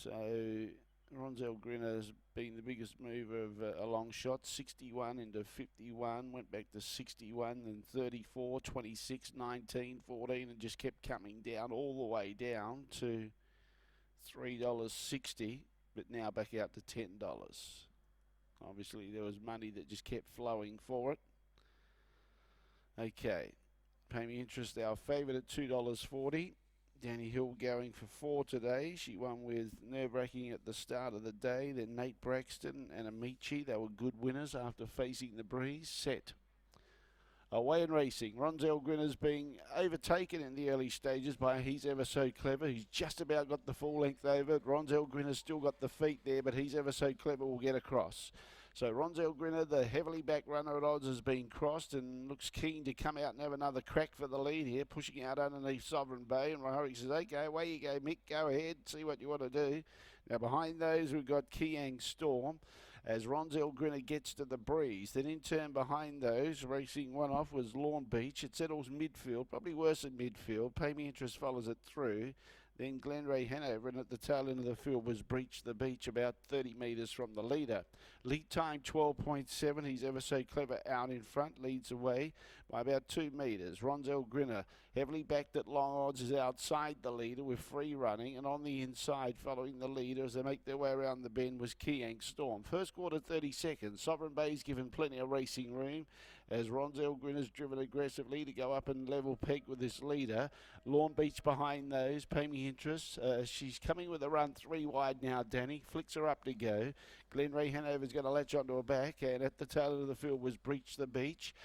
So RONZEL GRINNER has been the biggest mover of a long shot. 61 into 51, went back to 61, then 34, 26, 19, 14, and just kept coming down all the way down to $3.60, but now back out to $10. Obviously, there was money that just kept flowing for it. Okay, pay me interest, our favourite at $2.40. Danny Hill going for 4 today. She won with nerve-wracking at the start of the day. Then Nate Braxton and Amici, they were good winners after facing the breeze. Set. Away and racing. RONZEL GRINNER's being overtaken in the early stages by He's Ever So Clever. He's just about got the full length over. RONZEL GRINNER's still got the feet there, but He's Ever So Clever will get across. So RONZEL GRINNER, the heavily back runner at odds, has been crossed and looks keen to come out and have another crack for the lead here, pushing out underneath Sovereign Bay. And Hryhorec says, okay, away you go, Mick, go ahead, see what you want to do. Now behind those we've got KEAYANG Storm as RONZEL GRINNER gets to the breeze. Then in turn behind those, racing one off was Lawn Beach. It settles midfield, probably worse than midfield. Pay Me Interest follows it through. Then GLENRAE Hanover, and at the tail end of the field was Breach the Beach, about 30 metres from the leader. Lead time 12.7. He's Ever So Clever out in front, leads away by about 2 metres. RONZEL GRINNER, heavily backed at long odds, is outside the leader with free running, and on the inside following the leader as they make their way around the bend was KEAYANG Storm. First quarter 30 seconds. Sovereign Bay's given plenty of racing room as RONZEL GRINNER's driven aggressively to go up and level peg with this leader. Lawn Beach behind those. Pay Me Interest. She's coming with a run 3 wide now, Danny. Flicks her up to go. GLENRAE Hanover's going to latch onto her back, and at the tail end of the field was Breach the Beach,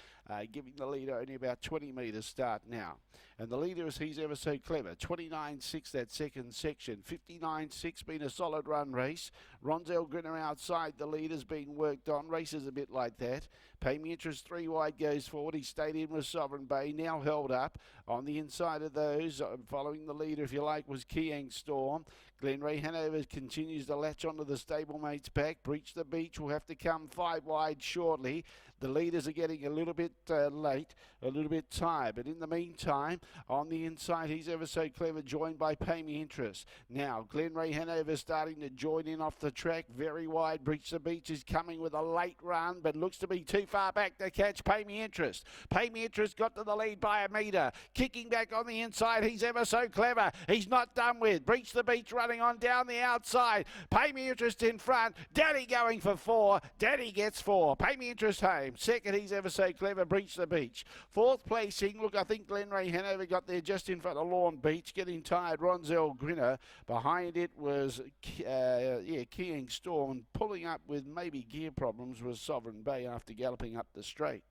giving the leader only about 20 metres start now. And the leader is He's Ever So Clever. 29.6 that second section. 59.6 been a solid run race. RONZEL GRINNER outside the leader's being worked on. Races a bit like that. Pay Me Interest 3 wide goes forward. He stayed in with Sovereign Bay, now held up. On the inside of those, following the leader, if you like, was KEAYANG Storm. GLENRAE Hanover continues to latch onto the stablemate's back. Breach the Beach will have to come 5 wide shortly. The leaders are getting a little bit late, a little bit tired. But in the meantime, on the inside, He's Ever So Clever, joined by Pay Me Interest. Now, GLENRAE Hanover starting to join in off the track. Very wide. Breach the Beach is coming with a late run, but looks to be too far back to catch Pay Me Interest. Pay Me Interest got to the lead by a metre. Kicking back on the inside, He's Ever So Clever. He's not done with. Breach the Beach running on down the outside. Pay Me Interest in front. Daddy going for 4. Daddy gets 4. Pay Me Interest home. Second, He's Ever So Clever. Breach the Beach. Fourth placing, look, I think GLENRAE Hanover got there just in front of Lawn Beach, getting tired. RONZEL GRINNER. Behind it was KEAYANG Storm. Pulling up with maybe gear problems was Sovereign Bay after galloping up the straight.